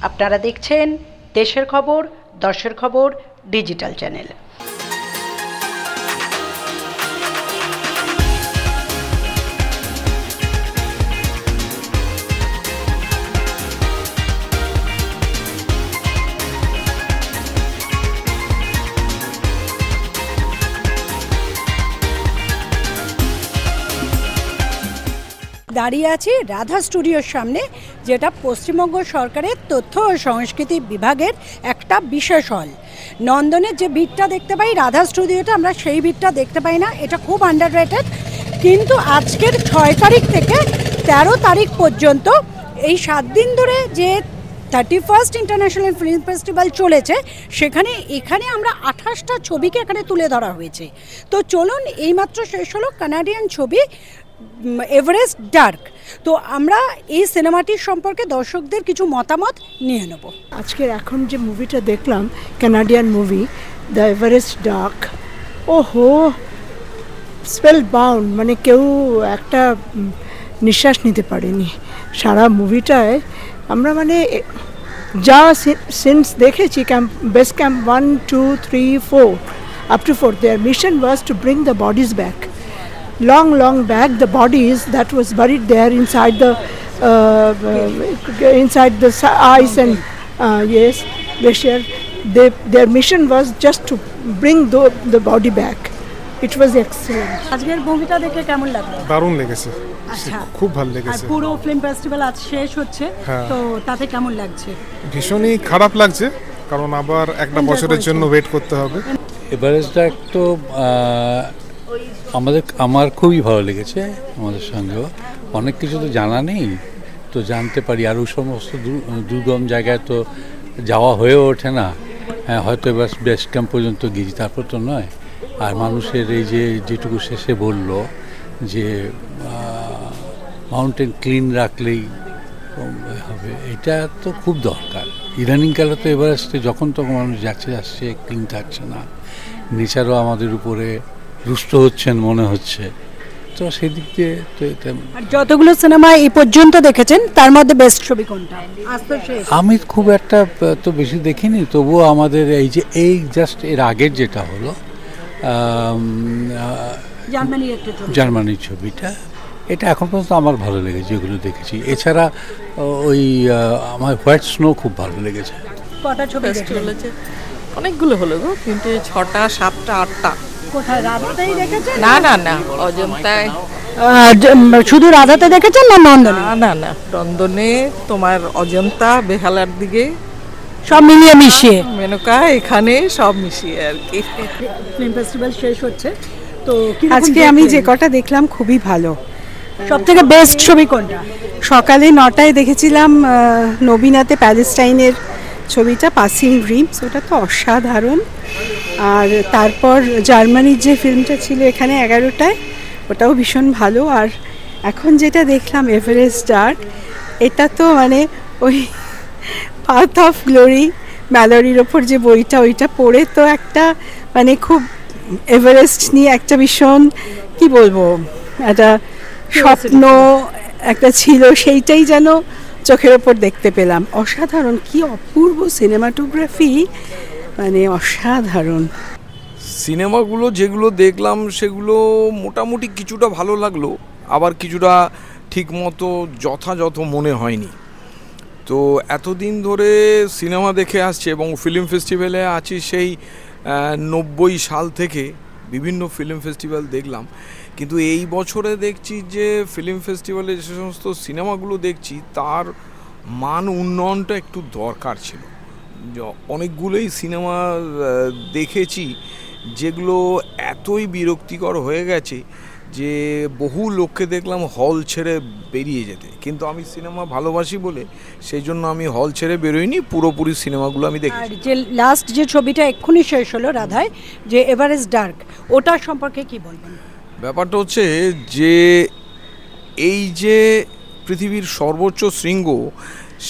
আপনারা দেখছেন দেশের খবর, দশের খবর ডিজিটাল চ্যানেল। দাঁড়িয়ে আছি রাধা স্টুডিওর সামনে, যেটা পশ্চিমবঙ্গ সরকারের তথ্য ও সংস্কৃতি বিভাগের একটা বিশেষ হল। নন্দনের যে ভিড়টা দেখতে পাই, রাধা স্টুডিওতে আমরা সেই ভিড়টা দেখতে পাই না, এটা খুব আন্ডাররেটেড। কিন্তু আজকের 6 তারিখ থেকে 13 তারিখ পর্যন্ত এই 7 দিন ধরে যে 31st ইন্টারন্যাশনাল ফিল্ম ফেস্টিভ্যাল চলেছে, এখানে আমরা 28টা ছবিকে এখানে তুলে ধরা হয়েছে। তো চলুন, এইমাত্র শেষ হলো কানাডিয়ান ছবি এভারেস্ট ডার্ক। তো আমরা এই সিনেমাটির সম্পর্কে দর্শকদের কিছু মতামত নিয়ে নেব। আজকের এখন যে মুভিটা দেখলাম, Canadian movie the Everest dark, ওহো স্পেল বাউন্ড, মানে কেউ একটা নিঃশ্বাস নিতে পারেনি সারা মুভিটায়। আমরা মানে যা সিনস দেখেছি, base camp 1, 2, 3, 4 up to 4, their mission was to bring the bodies back. Long back, the bodies that was buried there inside the ice and yes, glacier. Their mission was just to bring the body back. It was excellent. আজকের মুভিটা দেখে কেমন লাগলো? দারুণ লেগেছে, আচ্ছা, খুব ভালো লেগেছে। আর পুরো ফিল্ম ফেস্টিভ্যাল আজ শেষ হচ্ছে, তো তাতে কেমন লাগছে? ভীষণই খারাপ লাগছে, কারণ আবার একটা বছরের জন্য ওয়েট করতে হবে। এভারেস্টটা একটু আমার খুবই ভালো লেগেছে। আমাদের সঙ্গেও অনেক কিছু তো জানা নেই, তো জানতে পারি। আর ওই সমস্ত দুর্গম জায়গায় তো যাওয়া হয়ে ওঠে না। হ্যাঁ, হয়তো এবার বেস ক্যাম্প পর্যন্ত গিয়েছি, তারপর তো নয়। আর মানুষের এই যেটুকু শেষে বলল যে মাউন্টেন ক্লিন রাখলেই হবে, এটা তো খুব দরকার। ইদানিংকালে তো এভারেস্টে যখন তখন মানুষ যাচ্ছে ক্লিন থাকছে না, নেচারও আমাদের উপরে রুষ্ট হচ্ছেন মনে হচ্ছে। তো সেদিক দিয়ে তো যতগুলো সিনেমা এই পর্যন্ত দেখেছেন, তার মধ্যে বেস্ট ছবি কোনটা? আমি খুব একটা তো বেশি দেখিনি, তবুও আমাদের এই জাস্ট এর আগের যেটা হলো জার্মানির ছবিটা, এটা এখন পর্যন্ত আমার ভালো লেগেছে, যেগুলো দেখেছি। এছাড়া ওই আমার হোয়াইট স্নো খুব ভালো লেগেছে। কটা ছবি চলেছে? অনেকগুলো হলো গো, কিন্তু 6টা, 7টা, 8টা। কোথায়? রাধাতেই দেখেছেন? না, অজন্তায়। শুধু রাধাতে দেখেছেন না নন্দনে? না, নন্দনে তোমার অজন্তা, বেহালার দিকে সব মিলিয়ে মিশিয়ে, মেনকা এখানে সব মিশিয়ে আর কি। ফিল্ম ফেস্টিভ্যাল শেষ হচ্ছে, তো আজকে আমি যে কটা দেখলাম খুবই ভালো। সব থেকে বেস্ট ছবি কোনটা? সকালে 9টায় দেখেছিলাম নবীনাতে প্যালেস্টাইনের ছবিটা পাসিং ড্রিমস, ওটা তো অসাধারণ। আর তারপর জার্মানির যে ফিল্মটা ছিল এখানে 11টায়, ওটাও ভীষণ ভালো। আর এখন যেটা দেখলাম এভারেস্ট ডার্ক, এটা তো মানে ওই পাথ অফ গ্লোরি ম্যালোরির ওপর যে বইটা, ওইটা পড়ে তো একটা মানে খুব এভারেস্ট নিয়ে একটা ভীষণ কি বলবো, একটা স্বপ্ন একটা ছিল, সেইটাই যেন চোখের ওপর দেখতে পেলাম। অসাধারণ, কি অপূর্ব সিনেমাটোগ্রাফি, মানে অসাধারণ। সিনেমাগুলো যেগুলো দেখলাম সেগুলো মোটামুটি কিছুটা ভালো লাগলো, আবার কিছুটা ঠিকমতো যথাযথ মনে হয়নি। তো এতদিন ধরে সিনেমা দেখে আসছে এবং ফিল্ম ফেস্টিভ্যালে আছি সেই 90 সাল থেকে, বিভিন্ন ফিল্ম ফেস্টিভ্যাল দেখলাম। কিন্তু এই বছরে দেখছি যে ফিল্ম ফেস্টিভ্যালে যে সমস্ত সিনেমাগুলো দেখছি, তার মান উন্নয়নটা একটু দরকার ছিল। অনেকগুলোই সিনেমা দেখেছি যেগুলো এতই বিরক্তিকর হয়ে গেছে যে বহু লোককে দেখলাম হল ছেড়ে বেরিয়ে যেতে। কিন্তু আমি সিনেমা ভালোবাসি বলে সেই জন্য আমি হল ছেড়ে বেরোইনি, পুরোপুরি সিনেমাগুলো আমি দেখি। আর যে লাস্ট যে ছবিটা এক্ষুনি শেষ হলো রাধায়, যে এভারেস্ট ডার্ক, ওটার সম্পর্কে কি বলবেন? ব্যাপারটা হচ্ছে যে এই যে পৃথিবীর সর্বোচ্চ শৃঙ্গ,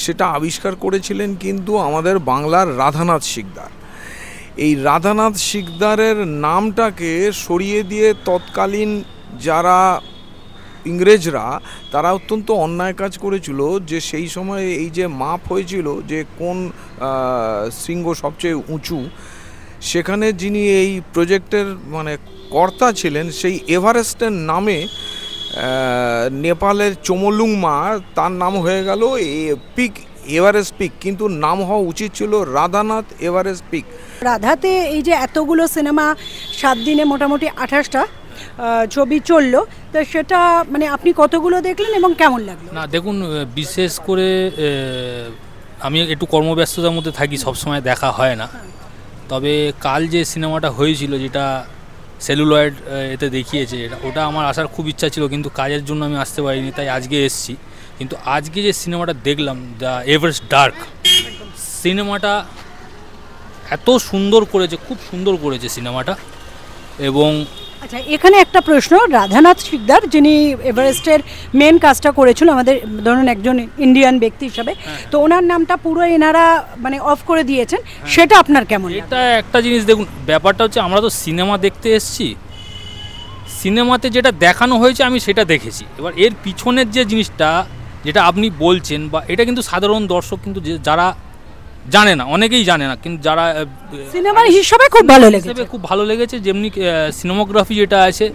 সেটা আবিষ্কার করেছিলেন কিন্তু আমাদের বাংলার রাধানাথ শিকদার। এই রাধানাথ শিকদারের নামটাকে সরিয়ে দিয়ে তৎকালীন যারা ইংরেজরা তারা অত্যন্ত অন্যায় কাজ করেছিল, যে সেই সময় এই যে মাপ হয়েছিল যে কোন শৃঙ্গ সবচেয়ে উঁচু, সেখানে যিনি এই প্রজেক্টের মানে কর্তা ছিলেন, সেই এভারেস্টের নামে নেপালের চোমলুংমা তার নাম হয়ে গেল পিক, এভারেস্ট পিক, কিন্তু নাম হওয়া উচিত ছিল রাধানাথ এভারেস্ট পিক। রাধাতে এই যে এতগুলো সিনেমা 7 দিনে মোটামুটি 28টা ছবি চললো, তো সেটা মানে আপনি কতগুলো দেখলেন এবং কেমন লাগলো? না দেখুন, বিশেষ করে আমি একটু কর্মব্যস্ততার মধ্যে থাকি, সবসময় দেখা হয় না। তবে কাল যে সিনেমাটা হয়েছিল, যেটা সেলুলয়েড এতে দেখিয়েছে, ওটা আমার আসার খুব ইচ্ছা ছিল, কিন্তু কাজের জন্য আমি আসতে পারিনি, তাই আজকে এসেছি। কিন্তু আজকে যে সিনেমাটা দেখলাম, দ্য এভারেস্ট ডার্ক, সিনেমাটা এত সুন্দর করেছে, খুব সুন্দর করেছে সিনেমাটা। এবং আচ্ছা, এখানে একটা প্রশ্ন, রাধানাথ শিকদার যিনি এভারেস্টের মেন কাজটা করেছিল আমাদের, ধরুন একজন ইন্ডিয়ান ব্যক্তি হিসাবে, তো ওনার নামটা পুরো এনারা মানে অফ করে দিয়েছেন, সেটা আপনার কেমন? এটা একটা জিনিস দেখুন, ব্যাপারটা হচ্ছে আমরা তো সিনেমা দেখতে এসেছি, সিনেমাতে যেটা দেখানো হয়েছে আমি সেটা দেখেছি। এবার এর পিছনের যে জিনিসটা যেটা আপনি বলছেন, বা এটা কিন্তু সাধারণ দর্শক কিন্তু যারা জানে না, অনেকেই জানে না, কিন্তু যারা সিনেমার হিসাবে খুব ভালো লেগেছে, খুব ভালো লেগেছে। যেমনি সিনেমাগ্রাফি যেটা আছে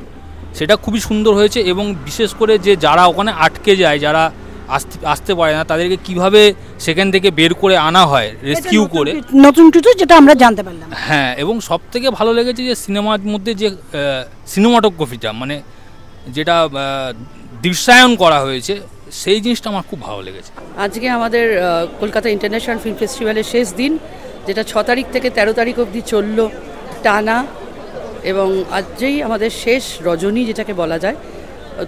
সেটা খুবই সুন্দর হয়েছে, এবং বিশেষ করে যে যারা ওখানে আটকে যায়, যারা আসতে পারে না, তাদেরকে কিভাবে সেখান থেকে বের করে আনা হয় রেস্কিউ করে, নতুন কিছু যেটা আমরা জানতে পারলাম। হ্যাঁ, এবং সব থেকে ভালো লেগেছে যে সিনেমার মধ্যে যে সিনেমাটোগ্রাফিটা, মানে যেটা দৃশ্যায়ন করা হয়েছে, সেই জিনিসটা আমার খুব ভালো লেগেছে। আজকে আমাদের কলকাতা ইন্টারন্যাশনাল ফিল্ম ফেস্টিভ্যালের শেষ দিন, যেটা 6 তারিখ থেকে 13 তারিখ অবধি চললো টানা, এবং আজকেই আমাদের শেষ রজনী যেটাকে বলা যায়।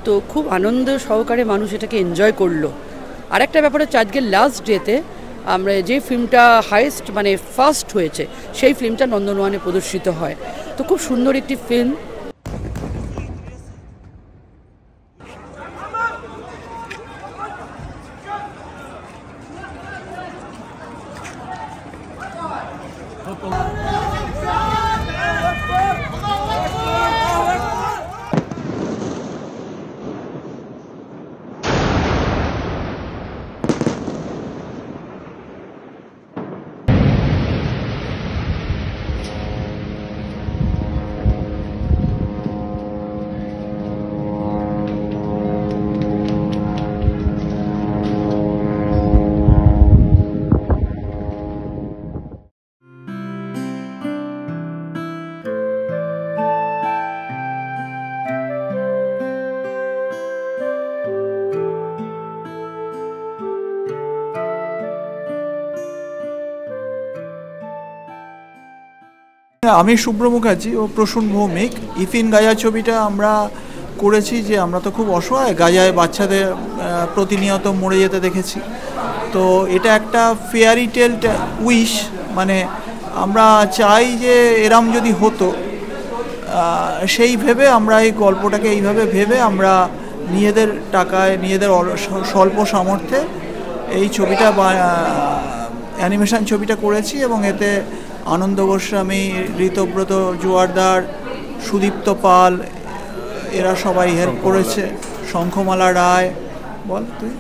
তো খুব আনন্দ সহকারে মানুষ এটাকে এনজয় করলো। আরেকটা ব্যাপার হচ্ছে, আজকের লাস্ট ডেতে আমরা যে ফিল্মটা হাইয়েস্ট মানে ফার্স্ট হয়েছে, সেই ফিল্মটা নন্দনওয়ানে প্রদর্শিত হয়। তো খুব সুন্দর একটি ফিল্ম। আমি শুভ্র মুখার্জি ও প্রসূন ভৌমিক। ইফিন গাজা ছবিটা আমরা করেছি যে আমরা তো খুব অসহায়, গাজায় বাচ্চাদের প্রতিনিয়ত মরে যেতে দেখেছি। তো এটা একটা ফেয়ারি টেল উইশ, মানে আমরা চাই যে এরম যদি হতো, সেই ভেবে আমরা এই গল্পটাকে এইভাবে ভেবে আমরা নিজেদের টাকায়, নিজেদের স্বল্প সামর্থ্যে এই ছবিটা অ্যানিমেশন ছবিটা করেছি। এবং এতে আনন্দ গোস্বামী, ঋতব্রত জোয়ারদার, সুদীপ্ত পাল, এরা সবাই হেল্প করেছে, শঙ্খমালা রায়। বল তুই।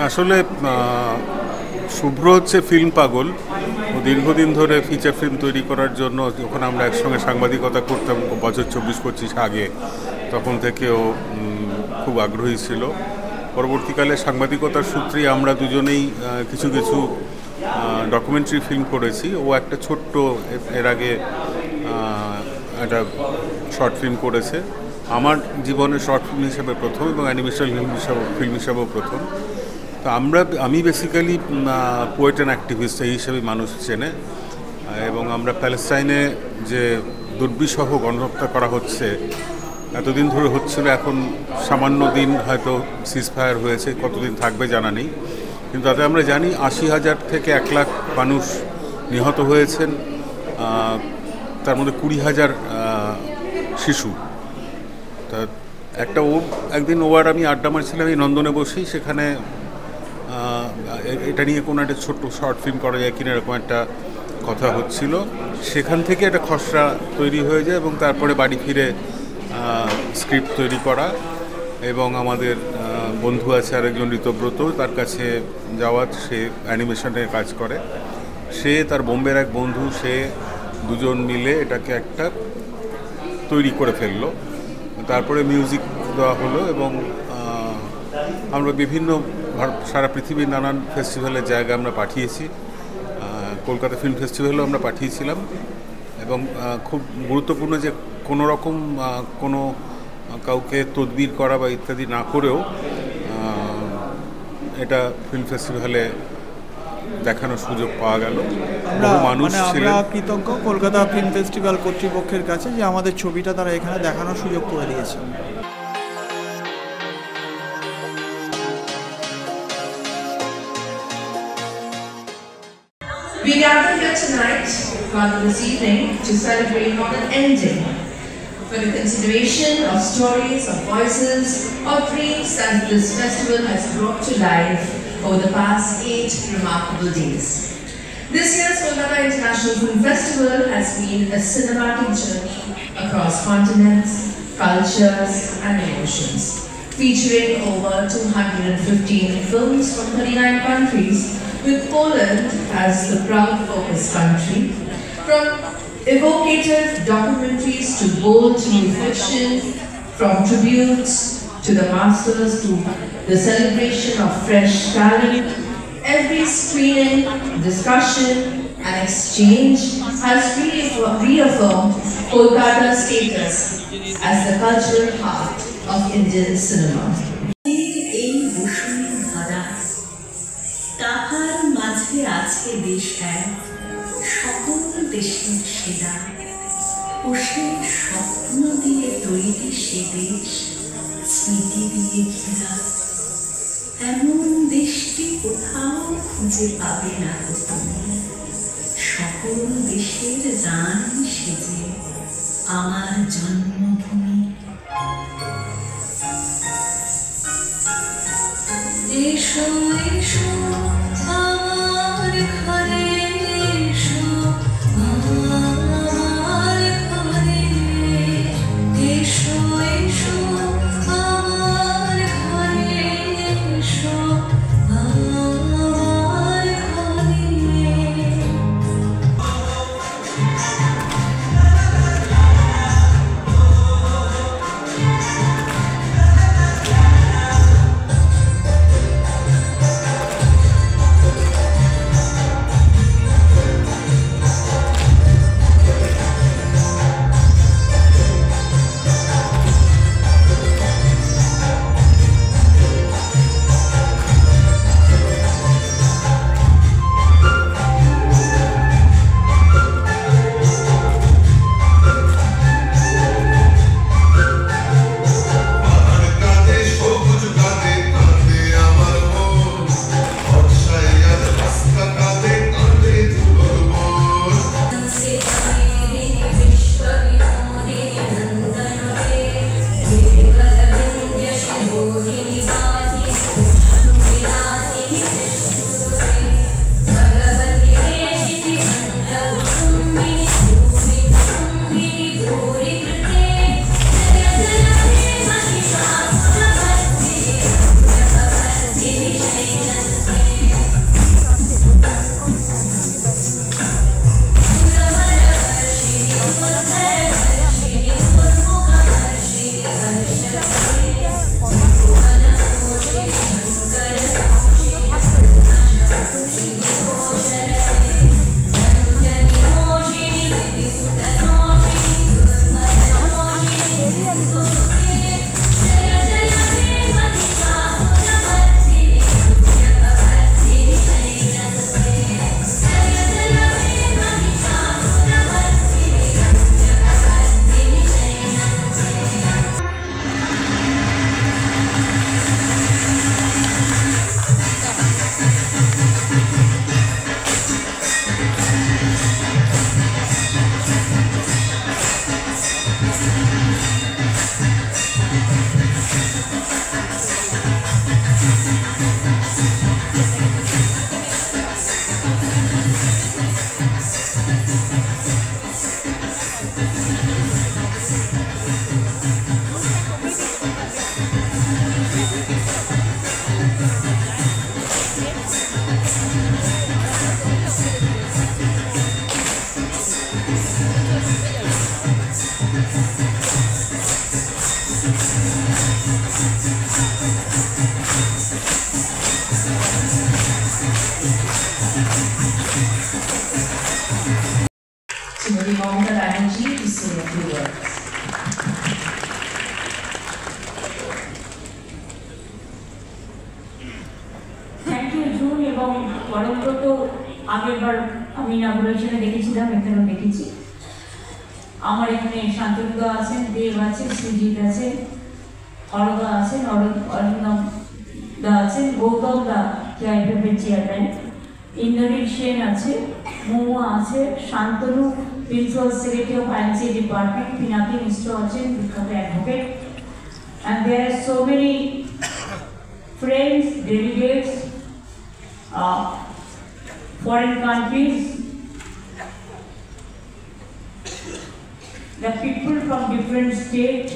আসলে শুভ্র হচ্ছে ফিল্ম পাগল, ও দীর্ঘদিন ধরে ফিচার ফিল্ম তৈরি করার জন্য, যখন আমরা একসঙ্গে সাংবাদিকতা করতাম বছর 24-25 আগে, তখন থেকে ও খুব আগ্রহী ছিল। পরবর্তীকালে সাংবাদিকতার সূত্রেই আমরা দুজনেই কিছু কিছু ডকুমেন্টারি ফিল্ম করেছি। ও একটা ছোট্ট এর আগে একটা শর্ট ফিল্ম করেছে, আমার জীবনের শর্ট ফিল্ম হিসেবে প্রথম, এবং অ্যানিমেশন ফিল্ম হিসেবেও প্রথম। তো আমি বেসিক্যালি পোয়েট অ্যান্ড অ্যাক্টিভিস্ট এই হিসেবে মানুষ চেনে, এবং আমরা প্যালেস্টাইনে যে দুর্বিষহ গণহত্যা করা হচ্ছে, এতদিন ধরে হচ্ছিল, এখন সামান্য দিন হয়তো সিজফায়ার হয়েছে, কতদিন থাকবে জানা নেই, কিন্তু তাতে আমরা জানি 80,000 থেকে 1 লাখ মানুষ নিহত হয়েছেন, তার মধ্যে 20,000 শিশু। তা একদিন আর আমি আড্ডা মারছিলাম এই নন্দনে বসেই, সেখানে এটা নিয়ে কোনো একটা ছোট্ট শর্ট ফিল্ম করা যায় কিনা এরকম একটা কথা হচ্ছিল। সেখান থেকে একটা খসড়া তৈরি হয়ে যায়, এবং তারপরে বাড়ি ফিরে স্ক্রিপ্ট তৈরি করা, এবং আমাদের বন্ধু আছে আরেকজন ঋতব্রত, তার কাছে যাওয়ার, সে অ্যানিমেশনে কাজ করে, সে তার বোম্বের এক বন্ধু, সে দুজন মিলে এটাকে একটা তৈরি করে ফেললো। তারপরে মিউজিক দেওয়া হলো এবং আমরা বিভিন্ন সারা পৃথিবীর নানান ফেস্টিভ্যালের জায়গায় আমরা পাঠিয়েছি। কলকাতা ফিল্ম ফেস্টিভ্যালেও আমরা পাঠিয়েছিলাম, এবং খুব গুরুত্বপূর্ণ যে কোনো রকম কোনো কাউকে তদবির করা বা ইত্যাদি না করেও এটা ফিল্ম ফেস্টিভ্যালে দেখানোর সুযোগ পাওয়া গেল। আমরা কৃতজ্ঞ কলকাতা ফিল্ম ফেস্টিভ্যাল কর্তৃপক্ষের কাছে যে আমাদের ছবিটা তারা এখানে দেখানোর সুযোগ করে দিয়েছে। We gather here tonight, rather this evening, to celebrate not an ending, but a continuation of stories, of voices, of dreams that this festival has brought to life over the past 8 remarkable days. This year's Kolkata International Film Festival has been a cinematic journey across continents, cultures and emotions, featuring over 215 films from 39 countries, with Poland as the proud focus country. From evocative documentaries to bold new fiction, from tributes to the masters to the celebration of fresh talent, every screening, discussion and exchange has reaffirmed Kolkata's status as the cultural heart of Indian cinema. তাহার মাঝে আছে দেশ এক, সকল দেশের সেরা, কোষের স্বপ্ন দিয়ে তৈরি সে দেশ, স্মৃতি দিয়ে ঘেরা। এমন দেশটি কোথাও খুঁজে পাবে না তুমি, সকল দেশের রানী সেজে আমার জন্মভূমি। এসো এসো আমার ঘরে, এসো আমার ঘরে, এসো এসো আমার ঘরে, এসো আমার ঘরে। এবং পরমব্রত আগেরবার আমি ইনাগুরেশনে দেখেছিলাম, এখানেও দেখেছি। আমার এখানে শান্তনুদা আছেন, দেব আছেন, সুজিত আছেন, অরদা আছেন, অরিন্দম দা আছেন, গৌতম দা কেআইএফএফের চেয়ারম্যান, ইন্দ্রনীল সেন আছে, মহুয়া আছে, Shantanu principal secretary of INC department, Pinaki Mishra আছেন, বিখ্যাত advocate, and there are so many friends, delegates, foreign countries, the people from different states,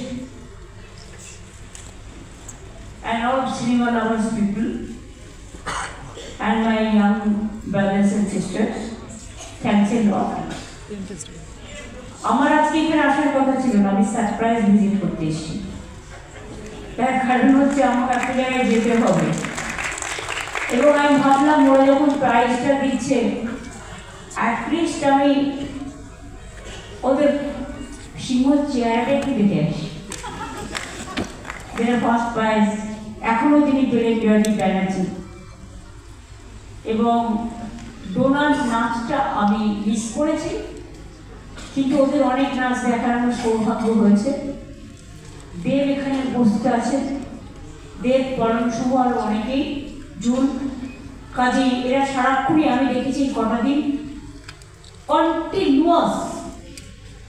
and all cinema lovers people, and my young brothers and sisters. Thanks a lot. আমার আজকে এখানে আসার কথা ছিল না, আমি সারপ্রাইজ ভিজিট করতে এসেছি। তার কারণ হচ্ছে আমাকে একটা জায়গায় যেতে হবে, এবং আমি ভাবলাম ওরা যখন প্রাইজটা দিচ্ছে অ্যাটলিস্ট আমি ওদের সিংহ চেয়ারটা একটু দেখে আসি। ফার্স্ট প্রাইজ এখনও তিনি পেলেন জয়দীপ ব্যানার্জি, এবং ডোনাল্ড নাচটা আমি মিস করেছি, কিন্তু ওদের অনেক নাচ দেখার আমার সৌভাগ্য হয়েছে। দেব এখানে উপস্থিত আছেন, দেব পরম শুভ আর অনেকেই জুন, কাজে এরা সারাক্ষণই আমি দেখেছি কটা দিন continuous,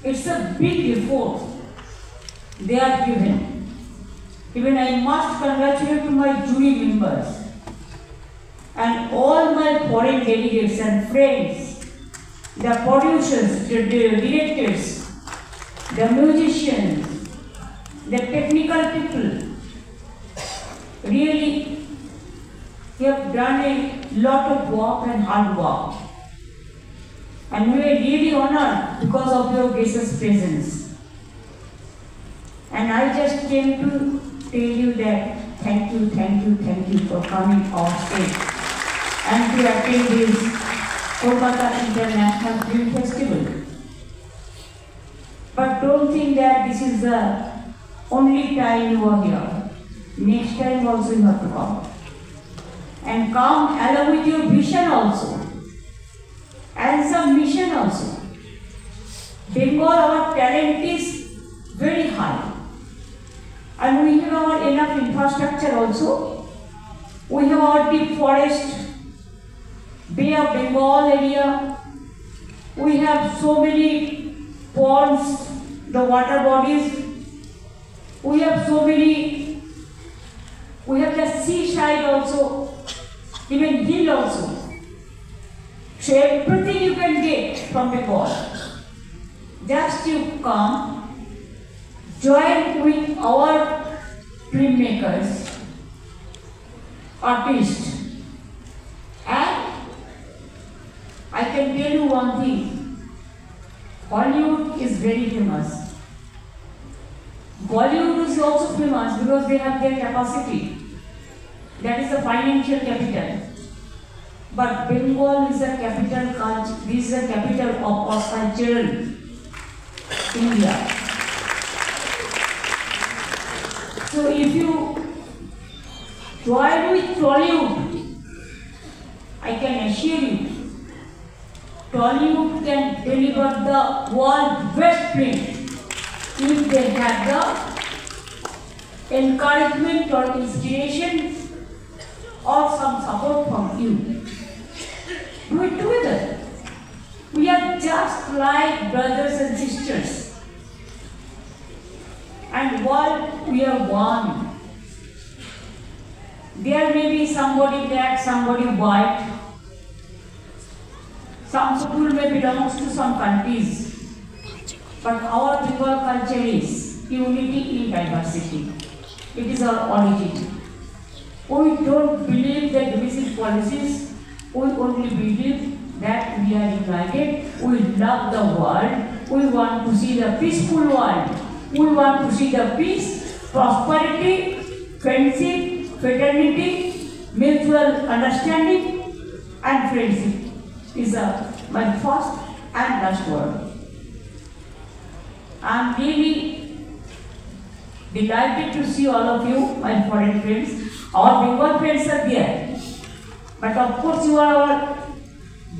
it's a big effort they are given. Even I must congratulate to my jury members and all my foreign delegates and friends, the producers, the directors, the musicians, the technical people. Really, you have done a lot of work and hard work, and we are really honored because of your gracious presence. And I just came to tell you that thank you for coming off stage and to attend this Kolkata International Film Festival. But don't think that this is the only time you are here. Next time also you have to come. And come along with your vision also. And some mission also. Bengal, our talent is very high. And we have our enough infrastructure also. We have our deep forest, Bay of Bengal area. We have so many ponds, the water bodies. We have so many, we have the seaside also, even hill also. So everything you can get from Bengal. Just you come, join with our filmmakers, artists, and I can tell you one thing, Hollywood is very famous. Bollywood is also famous because they have their capacity. That is the financial capital. But Bengal is a capital culture, this is a capital of cultural India. So if you join with Tollywood, I can assure you, Tollywood can deliver the world's best film if they have the encouragement or inspiration or some support from you. Do it together. We are just like brothers and sisters. And while we are one, there may be somebody black, somebody white. Some people may belong to some countries. But our Bengal culture is unity in diversity. It is our origin. We don't believe that divisive policies. We only believe that we are united. We love the world. We want to see the peaceful world. We want to see the peace, prosperity, friendship, fraternity, mutual understanding, and friendship is my first and last word. I am really delighted to see all of you, my foreign friends. Our Bengal friends are there. But of course you are our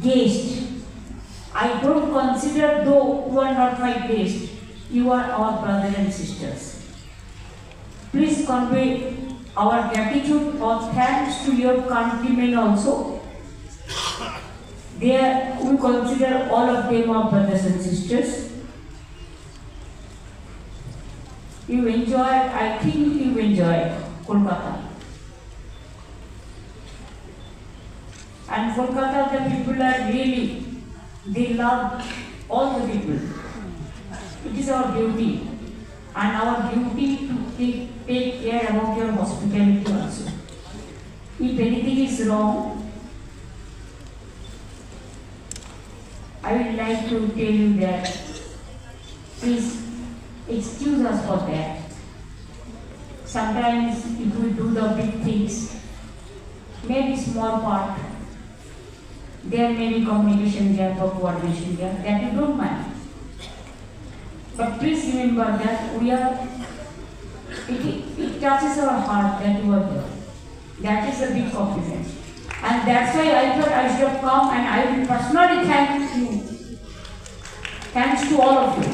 guest. I don't consider though you are not my guest, you are our brothers and sisters. Please convey our gratitude or thanks to your countrymen also. There we consider all of them our brothers and sisters. You enjoyed, I think you enjoyed Kolkata. And Kolkata, the people are really, they love all the people. It is our duty, and our duty to take care about your hospitality also. If anything is wrong, I would like to tell you that please excuse us for that. Sometimes if we do the big things, maybe small part, there may be communication gap or coordination gap, that you don't mind. But please remember that it touches our heart that you are here. That is a big compliment. And that's why I thought I should have come, and I will personally thank you. Thanks to all of you.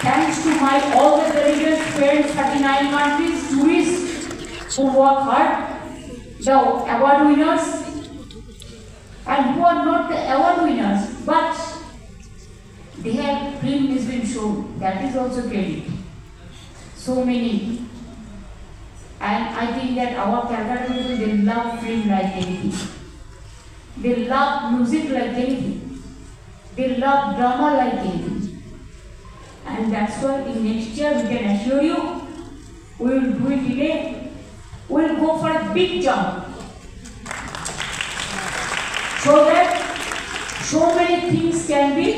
Thanks to all the delegates, friends, 39 countries, tourists who work hard, the award winners, and who are not the award winners, but their film has been shown. That is also credit. So many. And I think that our Calcutta people, they love film like anything. They love music like anything. They love drama like anything. And that's why in next year we can assure you, we will do it again. We will go for a big jump. So that so many things can be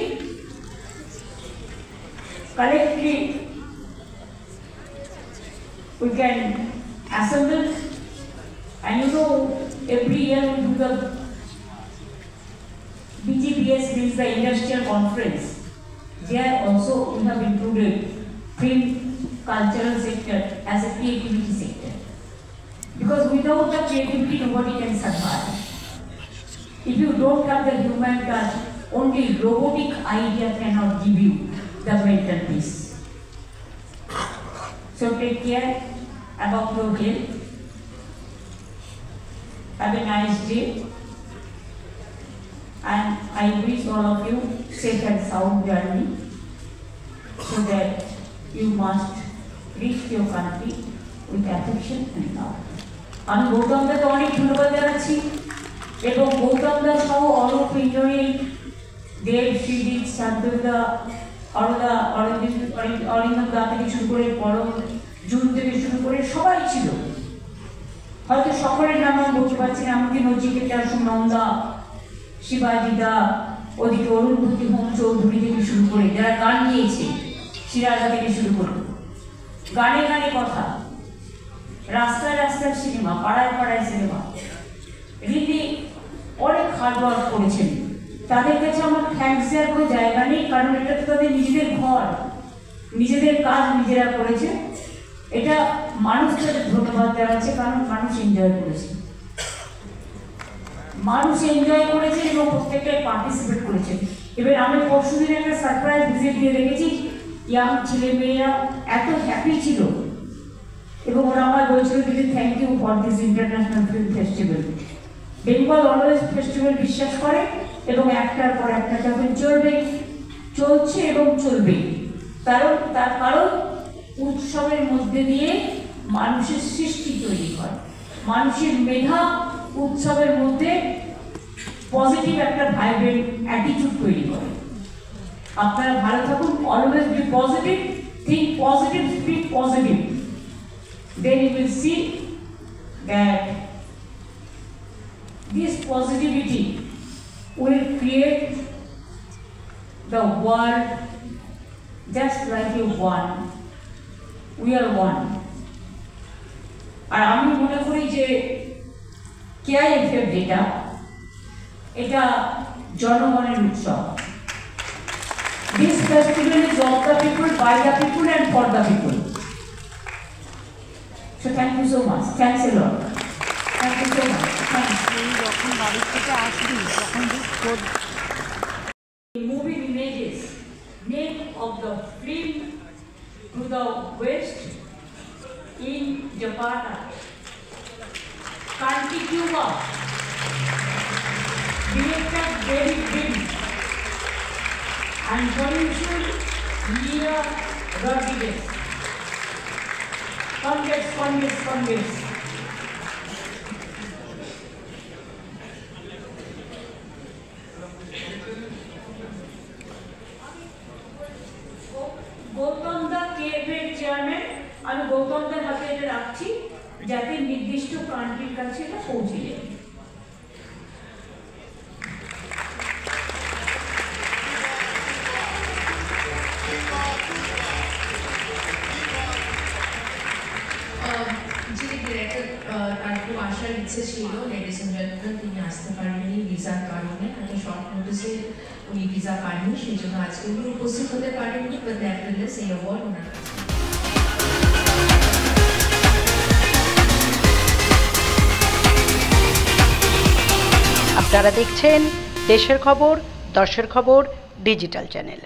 collectively, we can assemble. And you know, every year we do the BGPS, means the industrial conference. There also we have included film cultural sector as a creativity sector. Because without the creativity, nobody can survive. If you don't have the human touch, only robotic idea cannot give you the mental peace. So take care about your health. Have a nice day. And I wish all of you safe and sound journey, so that you must reach your country with affection and love. আমি গৌতম দাকে অনেক ধন্যবাদ জানাচ্ছি, এবং গৌতম দা সহ অরূপ ইন্দ্রনীল দেব, শ্রীজিৎ, শান্তদা, অরদা, অরিন্দম দা থেকে শুরু করে পরম জুন থেকে শুরু করে সবাই ছিল। হয়তো সকলের নাম আমি বলতে পারছি না, আমাকে নচিকেতা, সুনন্দা, শিবাজি দা, ওদিকে অরুণভূতি হোম চৌধুরী থেকে শুরু করে যারা গান নিয়েছে, সিরাজা থেকে শুরু করে, গানে গানে কথা, রাস্তায় রাস্তায় সিনেমা, পাড়ায় পাড়ায় সিনেমা, রিলি অনেক হার্ডওয়ার্ক করেছেন। তাদের কাছে আমার থ্যাঙ্কস দেওয়ার কোনো জায়গা নেই, কারণ এটা তো তাদের নিজেদের ঘর, নিজেদের কাজ নিজেরা করেছে। এটা মানুষ তাদের ধন্যবাদ জানাচ্ছে, কারণ মানুষ এনজয় করেছে, মানুষ এনজয় করেছে এবং প্রত্যেকটাই পার্টিসিপেট করেছে। এবার আমি পরশুদিন একটা সারপ্রাইজ ভিজিট দিয়ে দেখেছি, ইয়াং ছেলে মেয়েরা এত হ্যাপি ছিল, এবং ওরা আমার বলছিল দিদি thank you for this international film festival. Bengal always festival বিশ্বাস করে, এবং একটার পর একটা যখন চলবে, চলছে এবং চলবে। তার কারণ উৎসবের মধ্যে দিয়ে মানুষের সৃষ্টি তৈরি হয়, মানুষের মেধা উৎসবের মধ্যে পজিটিভ একটা ভাইব্রেন্ট অ্যাটিটিউড তৈরি করে। আপনারা ভালো থাকুন, always be positive, think positive, speak positive, then you will see that this positivity will create the world just like you one. We are one. আর আমি মনে করি যে KIFF যেটা, এটা জনগণের উৎসব। This festival is of the people, by the people and for the people. So thank you so much. Thanks a lot. Thank you so much. যখন বাড়ি থেকে আসবি তখন Moving images, name of the film to the west in Jakarta, Kanti-Cuba, director David Brin, and producer Mira Rodriguez. Congrats. Gautam da কেএফের chairman, আমি গৌতম দার হাতে এটা রাখছি যাতে নির্দিষ্ট কান্ট্রির কাছে এটা পৌঁছে যায়। যিনি ডিরেক্টর তার খুব আসার ইচ্ছে ছিল, লেডিস এন্ড জেন্টলম্যান, তিনি আসতে পারেননি ভিসার কারণে, এত শর্ট নোটিসে উনি ভিসা পাননি, সেই জন্য আজকে উনি উপস্থিত হতে পারেননি, বাট নেভারথেলেস এই অ্যাওয়ার্ড ওনার কাছে। আপনারা দেখছেন দেশের খবর, দশের খবর ডিজিটাল চ্যানেল।